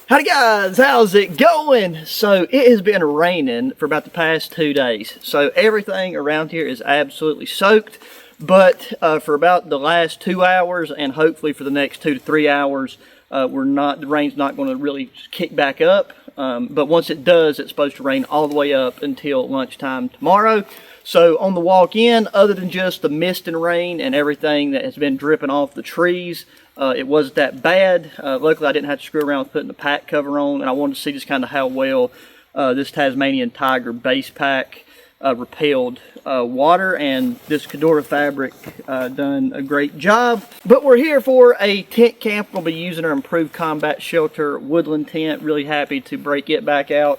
Howdy guys, how's it going? So it has been raining for about the past 2 days. So everything around here is absolutely soaked. But for about the last 2 hours and hopefully for the next 2 to 3 hours, the rain's not going to really kick back up. But once it does, it's supposed to rain all the way up until lunchtime tomorrow. So on the walk in, other than just the mist and rain and everything that has been dripping off the trees, it wasn't that bad. Luckily, I didn't have to screw around with putting the pack cover on, and I wanted to see just kind of how well this Tasmanian Tiger base pack repelled water, and this Cadora fabric done a great job. But we're here for a tent camp. We'll be using our improved combat shelter woodland tent. Really happy to break it back out,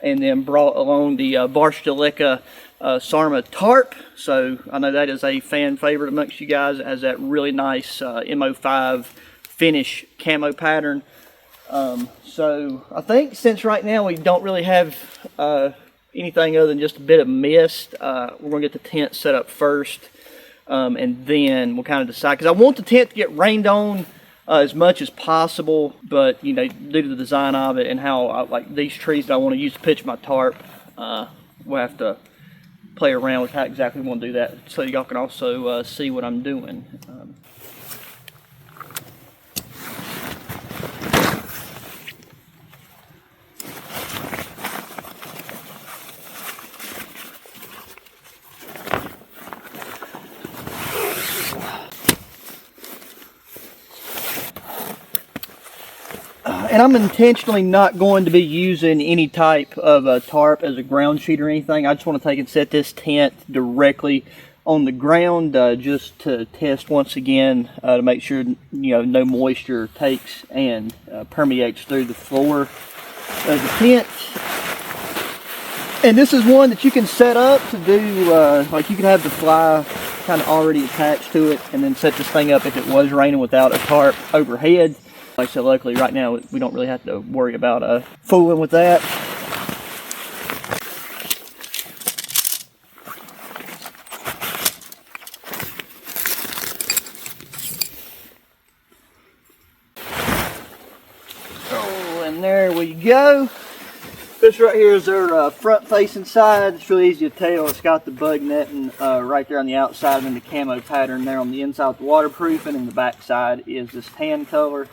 and then brought along the Varstalika Sarma Tarp. So I know that is a fan favorite amongst you guys. It has that really nice MO5 finish camo pattern. So I think since right now we don't really have anything other than just a bit of mist, we're going to get the tent set up first, and then we'll kind of decide, because I want the tent to get rained on as much as possible, but you know, due to the design of it and how I like these trees that I want to use to pitch my tarp, we'll have to play around with how exactly we want to do that, so y'all can also see what I'm doing. And I'm intentionally not going to be using any type of tarp as a ground sheet or anything. I just want to take and set this tent directly on the ground, just to test once again, to make sure no moisture takes and permeates through the floor of the tent. And this is one that you can set up to do, like you can have the fly kind of already attached to it, and then set this thing up if it was raining without a tarp overhead. Like I said, luckily right now we don't really have to worry about fooling with that. Oh, and there we go. This right here is their front facing side. It's really easy to tell. It's got the bug netting right there on the outside, and the camo pattern there on the inside with the waterproofing, and the back side is this tan color.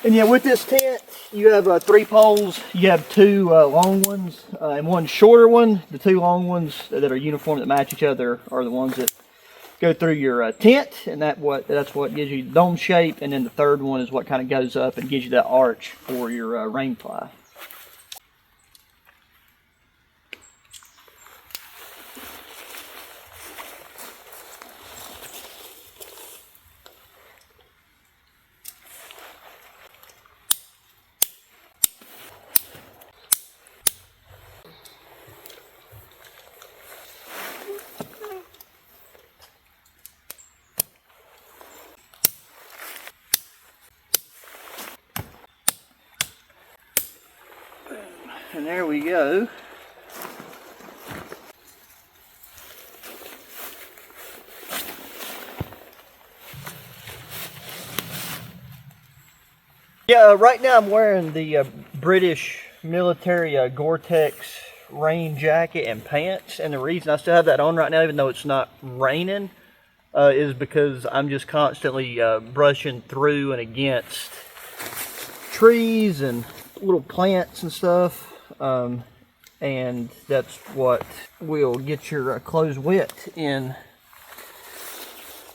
And yeah, with this tent, you have 3 poles. You have 2 long ones and 1 shorter one. The 2 long ones that are uniform, that match each other, are the ones that go through your tent, and that's what gives you the dome shape. And then the 3rd one is what kind of goes up and gives you that arch for your rain fly. And there we go. Yeah, right now I'm wearing the British military Gore-Tex rain jacket and pants, and the reason I still have that on right now, even though it's not raining, is because I'm just constantly brushing through and against trees and little plants and stuff. And that's what will get your clothes wet in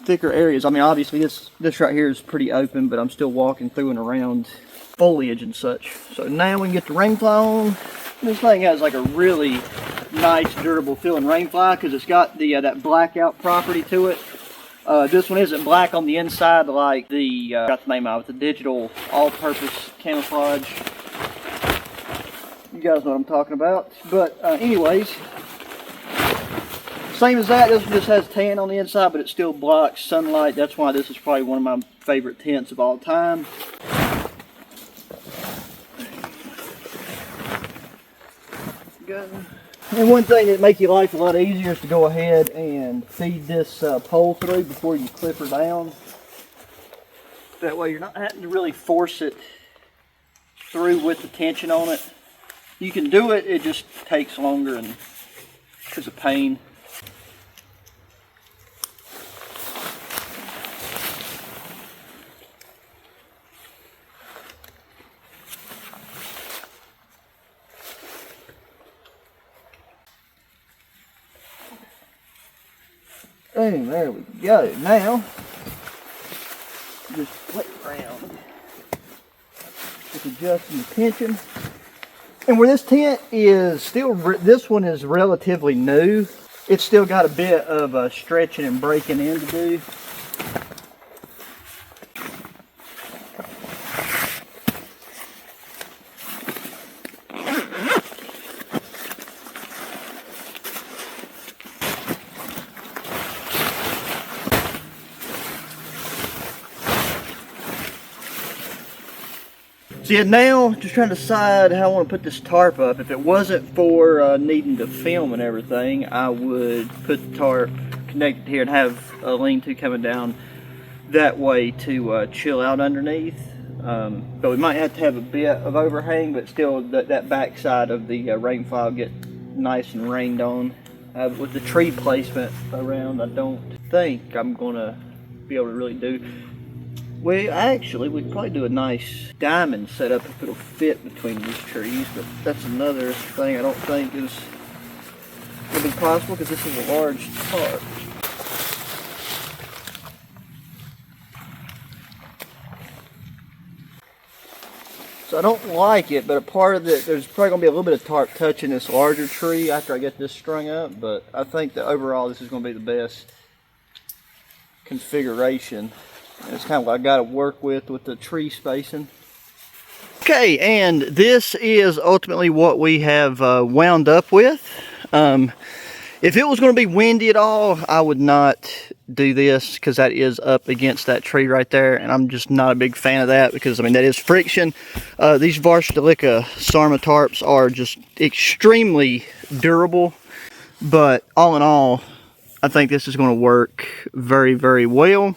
thicker areas. I mean, obviously this right here is pretty open, but I'm still walking through and around foliage and such. So now we can get the rain fly on. This thing has like a really nice, durable feeling rain fly, because it's got the that blackout property to it. This one isn't black on the inside like the got the name of it, the digital all-purpose camouflage. You guys know what I'm talking about. But anyways, same as that. This one just has tan on the inside, but it still blocks sunlight. That's why this is probably one of my favorite tents of all time. There you go. And one thing that make your life a lot easier is to go ahead and feed this pole through before you clip her down. That way you're not having to really force it through with the tension on it. You can do it, it just takes longer and it's a pain. And there we go. Now, just flip around, just adjusting the tension. And where this tent is still, this one is relatively new. It's still got a bit of stretching and breaking in to do. So yeah, now just trying to decide how I want to put this tarp up. If it wasn't for needing to film and everything, I would put the tarp connected here and have a lean-to coming down that way to chill out underneath. But we might have to have a bit of overhang, but still that back side of the rainfly will get nice and rained on. With the tree placement around, I don't think I'm going to be able to really do. Well, actually, we'd probably do a nice diamond setup if it'll fit between these trees, but that's another thing I don't think is going to be possible because this is a large tarp. So I don't like it, but a part of it, there's probably going to be a little bit of tarp touching this larger tree after I get this strung up, but I think that overall this is going to be the best configuration. And it's kind of what I got to work with the tree spacing. Okay, and this is ultimately what we have wound up with. If it was going to be windy at all, I would not do this because that is up against that tree right there, and I'm just not a big fan of that because, I mean, that is friction. These Varstalika Sarma tarps are just extremely durable, but all in all, I think this is going to work very, very well.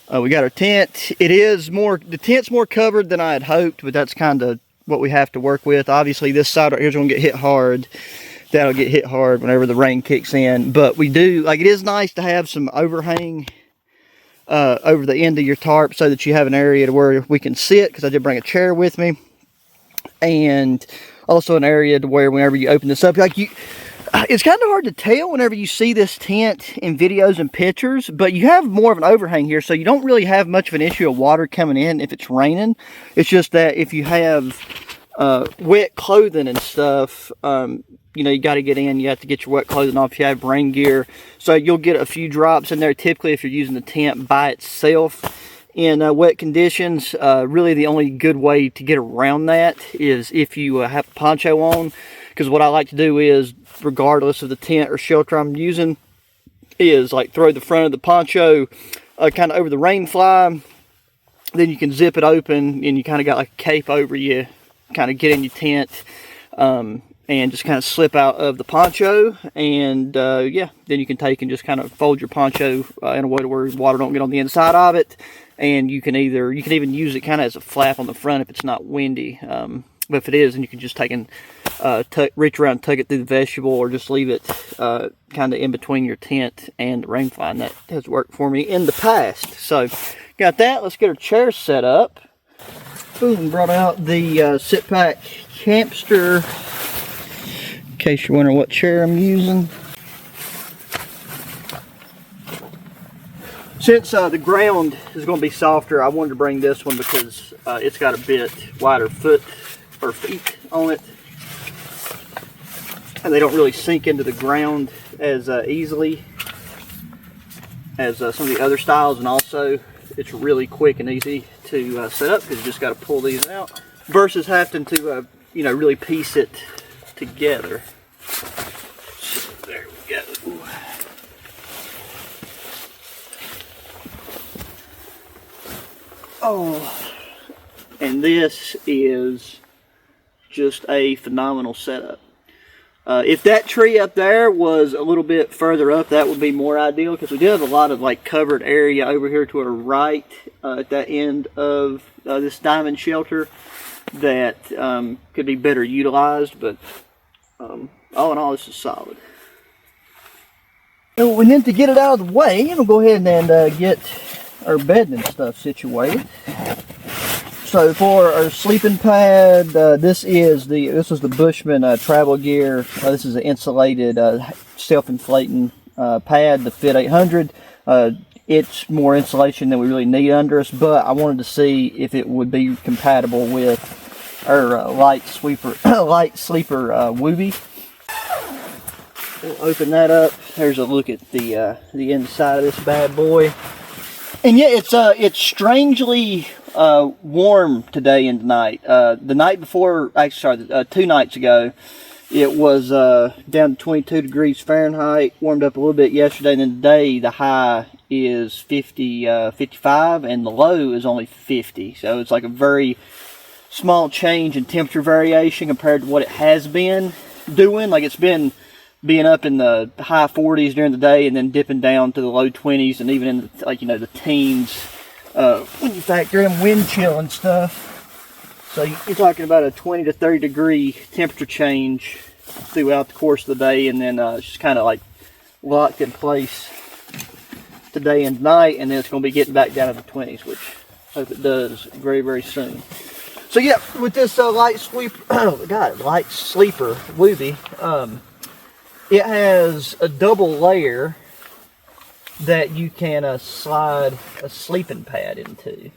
We got our tent. The tent's more covered than I had hoped, but that's kind of what we have to work with. Obviously, this side right here is going to get hit hard. That'll get hit hard whenever the rain kicks in. But we do, like, it is nice to have some overhang over the end of your tarp so that you have an area to where we can sit, because I did bring a chair with me. And also an area to where whenever you open this up, like it's kind of hard to tell whenever you see this tent in videos and pictures, but you have more of an overhang here, so you don't really have much of an issue of water coming in if it's raining. It's just that if you have wet clothing and stuff, you know, you got to get in, you have to get your wet clothing off if you have rain gear. So you'll get a few drops in there typically if you're using the tent by itself in wet conditions. Really the only good way to get around that is if you have a poncho on, because what I like to do is, regardless of the tent or shelter I'm using, is like throw the front of the poncho kind of over the rain fly, then you can zip it open and you kind of got like a cape over you, kind of get in your tent and just kind of slip out of the poncho, and yeah, then you can take and just kind of fold your poncho in a way to where water don't get on the inside of it, and you can even use it kind of as a flap on the front if it's not windy. But if it is, then you can just take and reach around and tug it through the vestibule, or just leave it kind of in between your tent and the rain fly, and that has worked for me in the past. So, got that. Let's get our chair set up. Boom, brought out the Sit Pack Campster, in case you're wondering what chair I'm using. Since the ground is going to be softer, I wanted to bring this one because it's got a bit wider feet on it, and they don't really sink into the ground as easily as some of the other styles, and also it's really quick and easy to set up because you just got to pull these out versus having to you know, really piece it together. So there we go. Oh, and this is just a phenomenal setup. If that tree up there was a little bit further up, that would be more ideal, because we do have a lot of like covered area over here to our right at that end of this diamond shelter that could be better utilized, but all in all, this is solid. And then to get it out of the way, we'll go ahead and get our bedding and stuff situated. So for our sleeping pad, this is the Bushman travel gear. This is an insulated, self-inflating pad, the Fit 800. It's more insulation than we really need under us, but I wanted to see if it would be compatible with our light sleeper Wooby. We'll open that up. There's a look at the inside of this bad boy. And yeah, it's strangely warm today and tonight. The night before, actually, sorry, 2 nights ago, it was down to 22 degrees Fahrenheit. Warmed up a little bit yesterday, and then today the high is 55, and the low is only 50. So it's like a very small change in temperature variation compared to what it has been doing. Like, it's been being up in the high 40s during the day and then dipping down to the low 20s and even in the, like, you know, the teens when you factor in wind chill and stuff. So you're talking about a 20 to 30 degree temperature change throughout the course of the day, and then it's just kind of like locked in place today and tonight, and then it's going to be getting back down to the 20s, which I hope it does very, very soon. So yeah, with this light sleeper Wooby, it has a double layer that you can slide a sleeping pad into,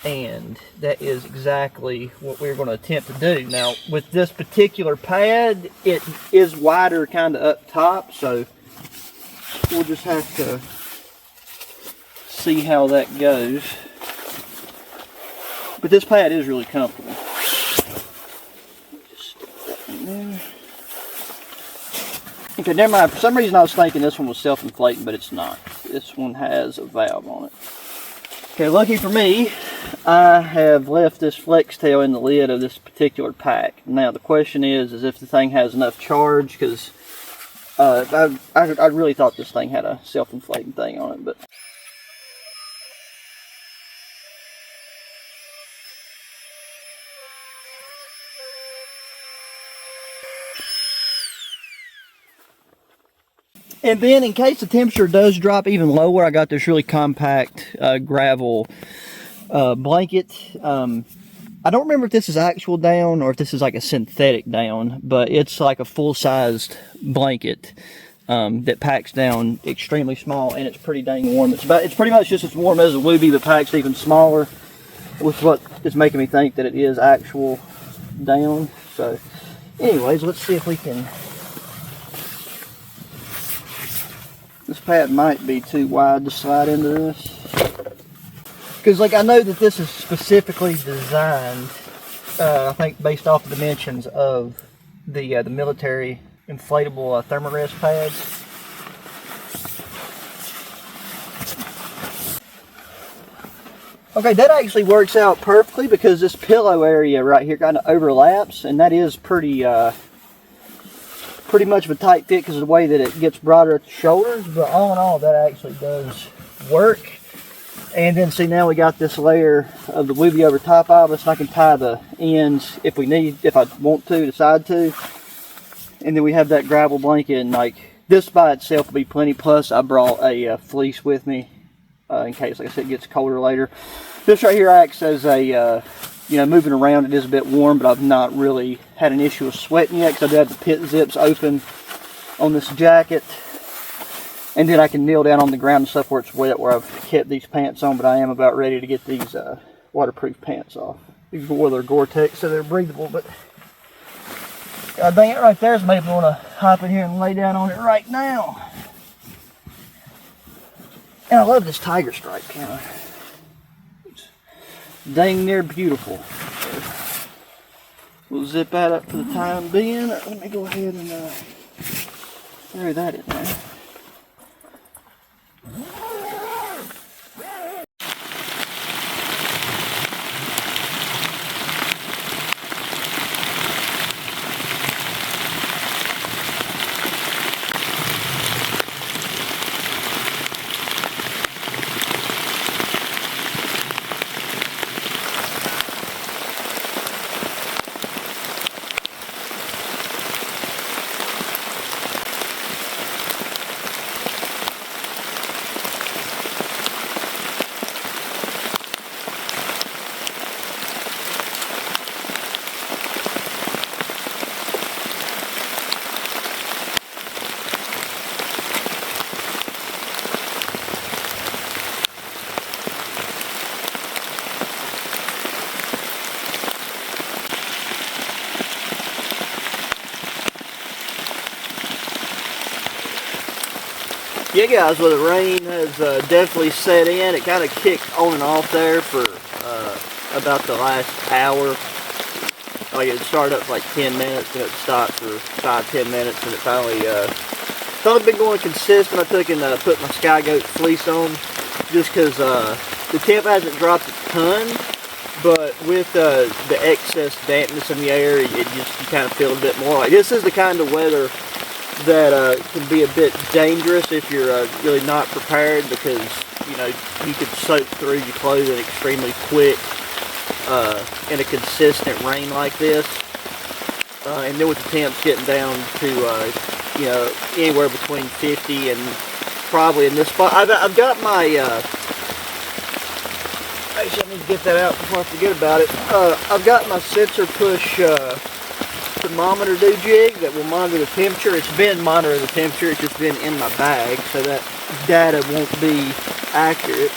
and that is exactly what we're going to attempt to do. Now, with this particular pad, it is wider kind of up top, so we'll just have to see how that goes. But this pad is really comfortable. Just stick that in there. Okay, never mind. For some reason I was thinking this one was self-inflating, but it's not. This one has a valve on it. Okay, lucky for me, I have left this flex tail in the lid of this particular pack. Now the question is if the thing has enough charge, because I really thought this thing had a self-inflating thing on it, but and then in case the temperature does drop even lower, I got this really compact gravel blanket. I don't remember if this is actual down or if this is like a synthetic down, but it's like a full-sized blanket that packs down extremely small, and it's pretty dang warm. It's pretty much just as warm as a Wooby, but packs even smaller, with what is making me think that it is actual down. So anyways, let's see if we can. This pad might be too wide to slide into this, because like I know that this is specifically designed, I think based off the dimensions of the military inflatable thermarest pads. Okay, that actually works out perfectly, because this pillow area right here kind of overlaps, and that is pretty much of a tight fit because of the way that it gets broader at the shoulders, but all in all that actually does work. And then see, now we got this layer of the Wooby over top of us, and I can tie the ends if I want to, decide to. And then we have that gravel blanket, and like this by itself will be plenty, plus I brought a fleece with me in case, like I said, it gets colder later. This right here acts as a you know, moving around, it is a bit warm, but I've not really had an issue with sweating yet, because I do have the pit zips open on this jacket. And then I can kneel down on the ground and stuff where it's wet, where I've kept these pants on, but I am about ready to get these waterproof pants off. These are Gore-Tex, so they're breathable, but God dang it, right there's maybe want to hop in here and lay down on it right now. And I love this tiger stripe camera. Dang near beautiful. We'll zip that up for the time being. Let me go ahead and throw that in there. Yeah, guys, well, the rain has definitely set in. It kind of kicked on and off there for about the last hour. Like, it started up for like 10 minutes, and it stopped for 5-10 minutes, and it finally been going consistent. I took and put my Sky Goat fleece on, just because the temp hasn't dropped a ton, but with the excess dampness in the air, you kind of feel a bit more. Like, this is the kind of weather that can be a bit dangerous if you're really not prepared, because you could soak through your clothing extremely quick in a consistent rain like this, and then with the temps getting down to anywhere between 50 and probably in this spot. I've got my actually, I need to get that out before I forget about it. I've got my sensor push thermometer jig that will monitor the temperature. It's been monitoring the temperature, it's just been in my bag, so that data won't be accurate.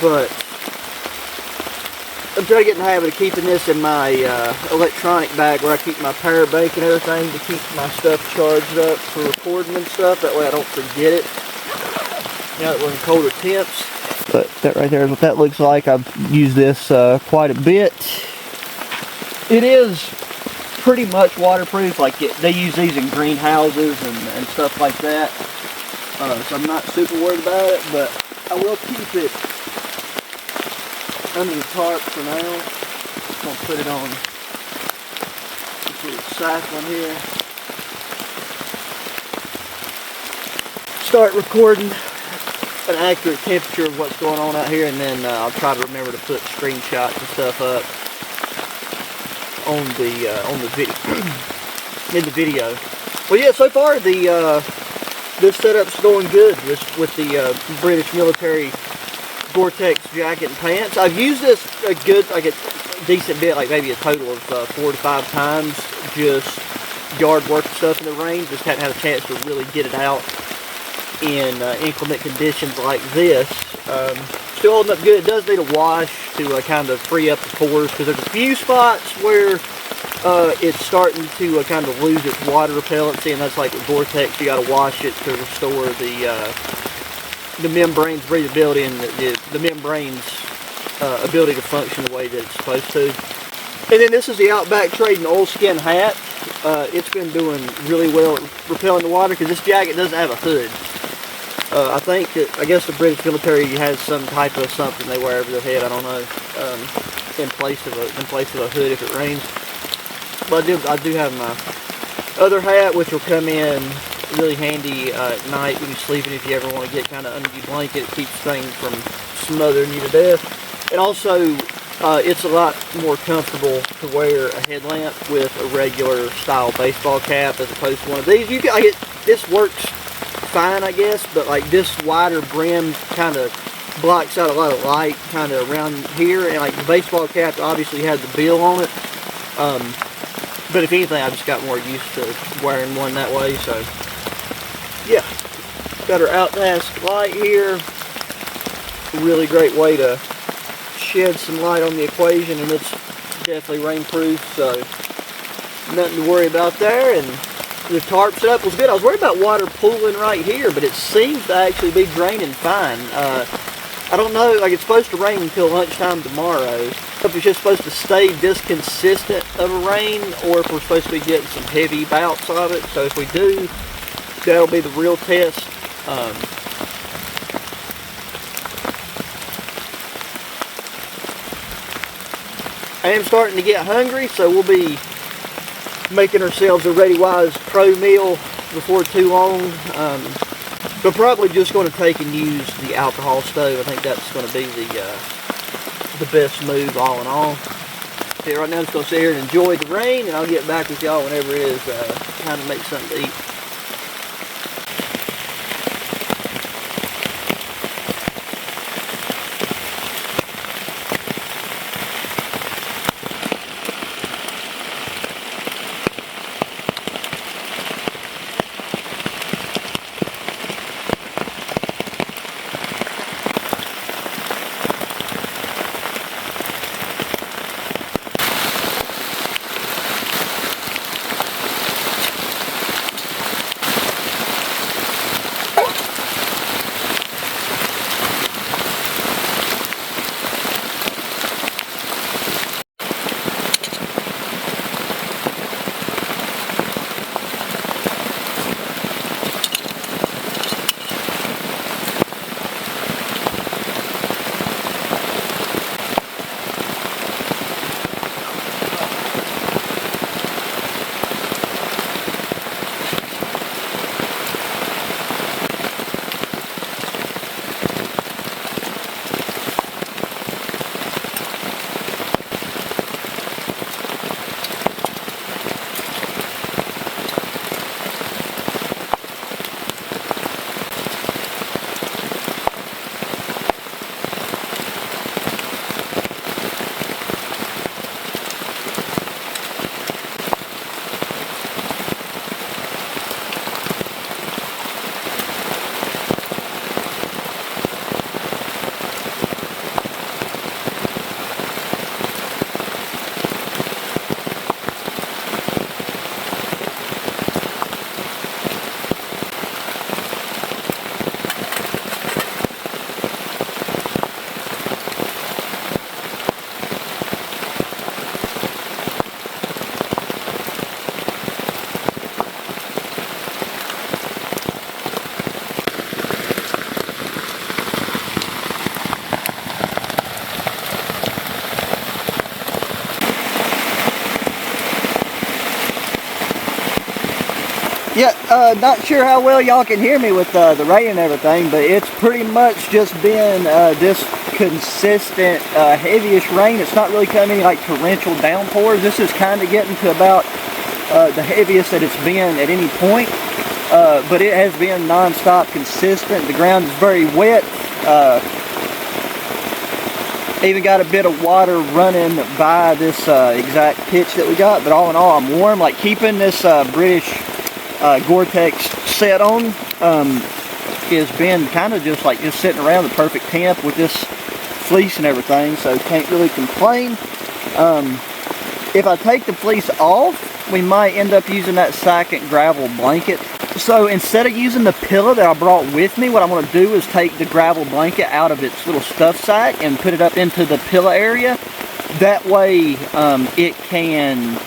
But I'm trying to get in the habit of keeping this in my electronic bag where I keep my power bank and everything to keep my stuff charged up for recording and stuff. That way I don't forget it. Now that we're in colder temps. But that right there is what that looks like. I've used this quite a bit. It is pretty much waterproof. Like they use these in greenhouses and stuff like that. So I'm not super worried about it, but I will keep it under the tarp for now. I'm going to put it on this little cyclone here. Start recording an accurate temperature of what's going on out here, and then I'll try to remember to put screenshots and stuff up on the video in the video. Well, yeah, so far this setup's going good with the British military Gore-Tex jacket and pants. I've used this a decent bit, like maybe a total of 4 to 5 times, just yard work and stuff in the rain. Just hadn't had a chance to really get it out in inclement conditions like this. Still holding up good. It does need a wash to kind of free up the pores, because there's a few spots where it's starting to kind of lose its water repellency, and that's like with Gore-Tex. You got to wash it to restore the membrane's breathability and the membrane's ability to function the way that it's supposed to. And then this is the Outback Trading oilskin hat. It's been doing really well at repelling the water, because this jacket doesn't have a hood. I guess the British military has some type of something they wear over their head. I don't know, in place of a hood if it rains. But I do have my other hat, which will come in really handy at night when you're sleeping, if you ever want to get kind of under your blanket. It keeps things from smothering you to death. And also, it's a lot more comfortable to wear a headlamp with a regular style baseball cap as opposed to one of these. This works fine, I guess, but like this wider brim kind of blocks out a lot of light kind of around here, and like the baseball cap obviously has the bill on it. But if anything, I just got more used to wearing one that way. So yeah, got our outmask light here. Really great way to shed some light on the equation, and it's definitely rainproof, so nothing to worry about there. And the tarp setup was good. I was worried about water pooling right here, but it seems to actually be draining fine. I don't know, like it's supposed to rain until lunchtime tomorrow. If it's just supposed to stay this consistent of a rain, or if we're supposed to be getting some heavy bouts of it. So if we do, that'll be the real test. I am starting to get hungry, so we'll be making ourselves a Ready Wise Pro meal before too long. But probably just going to take and use the alcohol stove. I think that's going to be the best move all in all. Okay, right now I'm just going to sit here and enjoy the rain, and I'll get back with y'all whenever it is time to make something to eat. Yeah, not sure how well y'all can hear me with the rain and everything, but it's pretty much just been this consistent heavyish rain. It's not really coming like torrential downpours. This is kind of getting to about the heaviest that it's been at any point, but it has been non-stop consistent. The ground is very wet. Even got a bit of water running by this exact pitch that we got, but all in all, I'm warm. Like keeping this British Gore-Tex set on has been kind of just sitting around the perfect temp with this fleece and everything, so can't really complain. If I take the fleece off, we might end up using that second gravel blanket. So instead of using the pillow that I brought with me, what I'm going to do is take the gravel blanket out of its little stuff sack and put it up into the pillow area. That way it can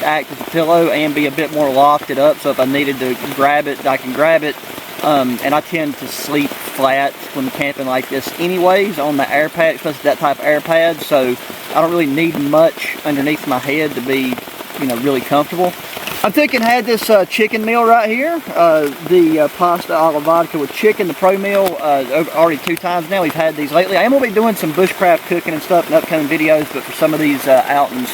act as a pillow and be a bit more lofted up, so if I needed to grab it, I can grab it. And I tend to sleep flat when camping like this anyways on the air pad, especially that type of air pad, so I don't really need much underneath my head to be, you know, really comfortable. I'm thinking had this chicken meal right here, the pasta alla vodka with chicken, the pro meal, already 2 times now. We've had these lately. I am going to be doing some bushcraft cooking and stuff in upcoming videos, but for some of these outings,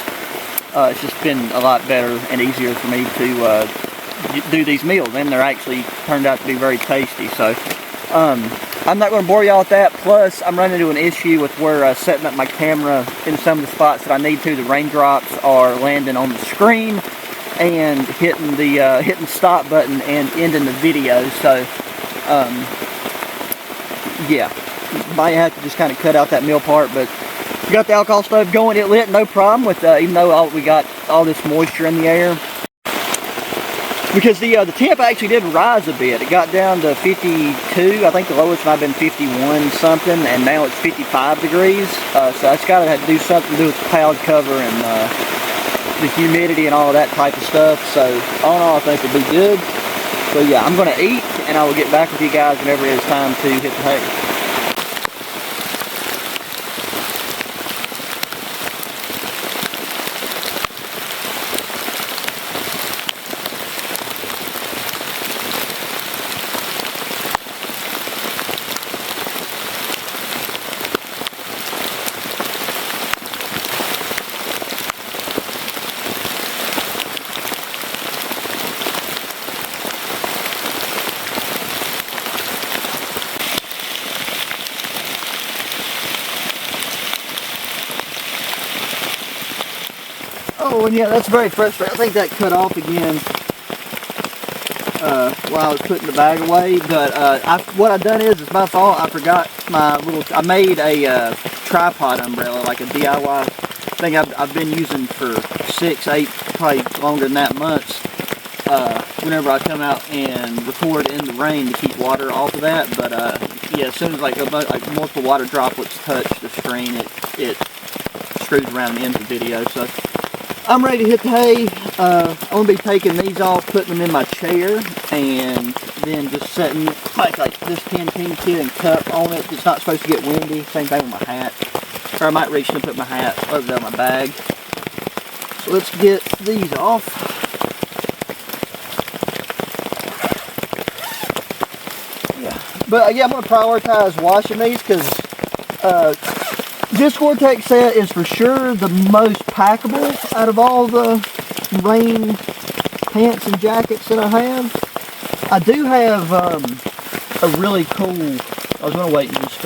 it's just been a lot better and easier for me to do these meals, and they're actually turned out to be very tasty. So I'm not going to bore y'all with that. Plus, I'm running into an issue with where setting up my camera in some of the spots that I need to. The raindrops are landing on the screen and hitting the stop button and ending the video. So yeah, might have to just kind of cut out that meal part, but we got the alcohol stove going. It lit no problem with even though we got all this moisture in the air, because the temp actually did rise a bit. It got down to 52. I think the lowest might have been 51 something, and now it's 55 degrees. So that's got to do something to do with the cloud cover and the humidity and all of that type of stuff. So all in all, I think it'll be good. So yeah, I'm going to eat, and I will get back with you guys whenever it is time to hit the hay. Oh, and yeah, that's very frustrating. I think that cut off again while I was putting the bag away. But what I've done is, it's my fault. I forgot I made a tripod umbrella, like a DIY thing I've been using for 6, 8, probably longer than that months. Whenever I come out and record in the rain to keep water off of that. But yeah, as soon as like multiple water droplets touch the screen, it screws around and ends the video. So I'm ready to hit the hay. I'm going to be taking these off, putting them in my chair, and then just setting like this canteen kit and cup on it. It's not supposed to get windy. Same thing with my hat. Or I might reach and put my hat over there in my bag. So let's get these off. Yeah. But yeah, I'm going to prioritize washing these because this Gore-Tex set is for sure the most packable out of all the rain pants and jackets that I have. I do have a really cool, I was going to wait and just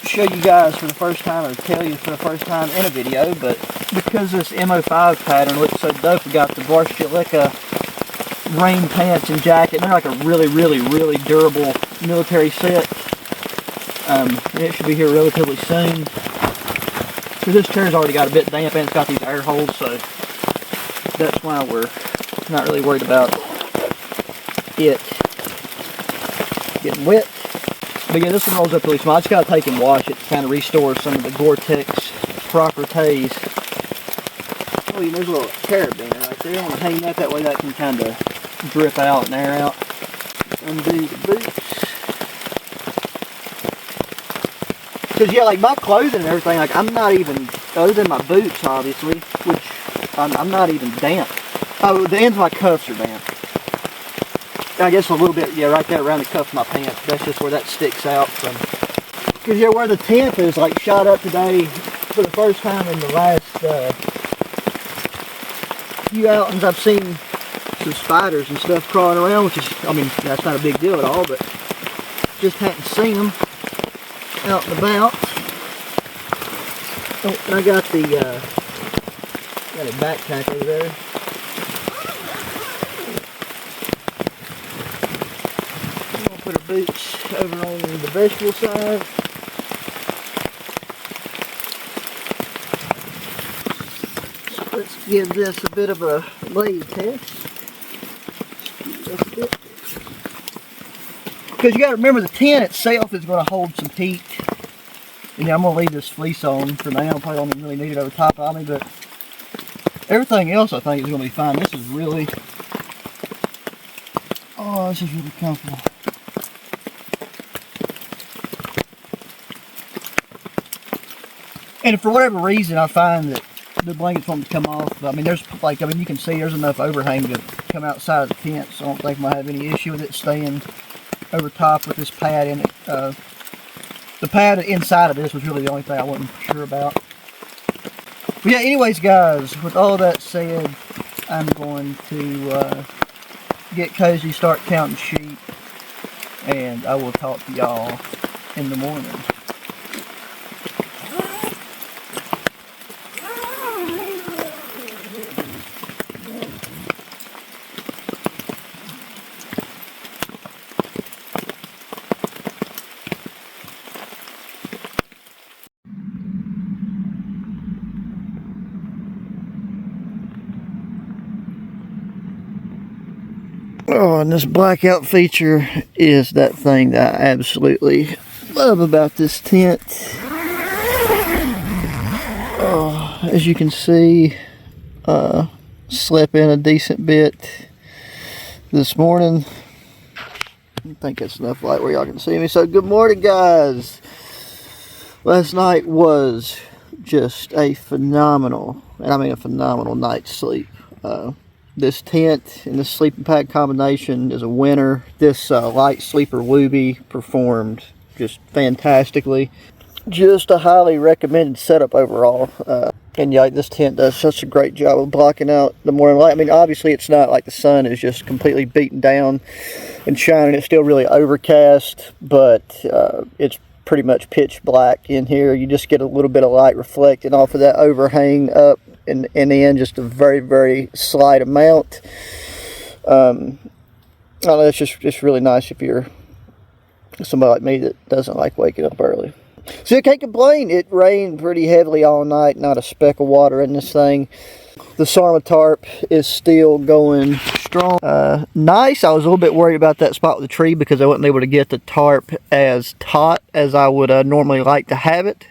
show you guys for the first time, or tell you for the first time in a video, but because this MO5 pattern looks so dope, we got the Varshitlika rain pants and jacket. They're like a really, really, really durable military set. And it should be here relatively soon. Because this chair's already got a bit damp and it's got these air holes, so that's why we're not really worried about it getting wet. But yeah, this one rolls up really small. I just got to take and wash it to kind of restore some of the Gore-Tex properties. Oh, yeah, there's a little carabiner right there. I want to hang that way that can kind of drip out and air out. Undo the boots. Because yeah, like my clothing and everything, like I'm not even, other than my boots obviously, which I'm not even damp. Oh, the ends of my cuffs are damp. I guess a little bit, yeah, right there around the cuff of my pants. That's just where that sticks out from. Because yeah, where the tent is like shot up today for the first time in the last few outings, I've seen some spiders and stuff crawling around, which is, I mean, that's not a big deal at all, but just hadn't seen them out and about. Oh, and I got the got a backpack over there. I'm gonna put our boots over on the vegetable side. So let's give this a bit of a lay test. Because you got to remember, the tent itself is going to hold some heat. And yeah, I'm going to leave this fleece on for now. Probably don't even really need it over top of me, but everything else I think is going to be fine. This is really, oh, this is really comfortable. And if for whatever reason I find that the blankets want to come off, I mean, there's like, I mean, you can see there's enough overhang to come outside of the tent, so I don't think I might have any issue with it staying over top with this pad in it. The pad inside of this was really the only thing I wasn't sure about. But yeah, anyways guys, with all that said, I'm going to get cozy, start counting sheep, and I will talk to y'all in the morning. Oh, and this blackout feature is that thing that I absolutely love about this tent. Oh, as you can see, slept in a decent bit this morning. I think that's enough light where y'all can see me. So good morning guys. Last night was just a phenomenal, and I mean a phenomenal night's sleep. This tent and this sleeping pad combination is a winner. This light sleeper Wooby performed just fantastically. Just a highly recommended setup overall. And yeah, this tent does such a great job of blocking out the morning light. I mean, obviously it's not like the sun is just completely beaten down and shining. It's still really overcast, but it's pretty much pitch black in here. You just get a little bit of light reflecting off of that overhang up and in just a very, very slight amount. I don't know, it's just really nice if you're somebody like me that doesn't like waking up early. So I can't complain. It rained pretty heavily all night, not a speck of water in this thing. The Sarma tarp is still going strong. Nice. I was a little bit worried about that spot with the tree because I wasn't able to get the tarp as taut as I would normally like to have it.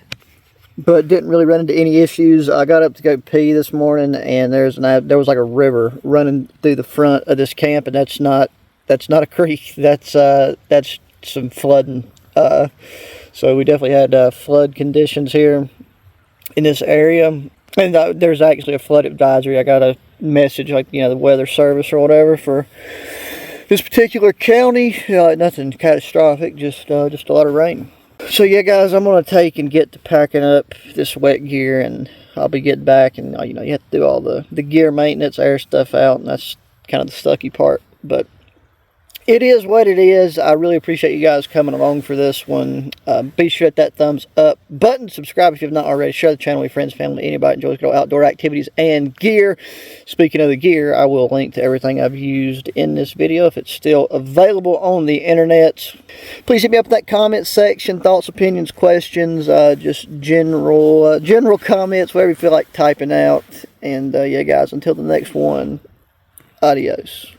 But didn't really run into any issues. I got up to go pee this morning, and there was like a river running through the front of this camp, and that's not a creek. That's some flooding. So we definitely had flood conditions here in this area, and there's actually a flood advisory. I got a message, like, you know, the weather service or whatever for this particular county. Nothing catastrophic, just a lot of rain. So yeah guys, I'm going to take and get to packing up this wet gear, and I'll be getting back, and you know, you have to do all the gear maintenance, air stuff out, and that's kind of the sucky part, but it is what it is. I really appreciate you guys coming along for this one. Be sure to hit that thumbs up button. Subscribe if you've not already. Share the channel with friends, family, anybody enjoys good outdoor activities and gear. Speaking of the gear, I will link to everything I've used in this video if it's still available on the internet. Please hit me up in that comment section. Thoughts, opinions, questions, just general comments, whatever you feel like typing out. And yeah guys, until the next one, adios.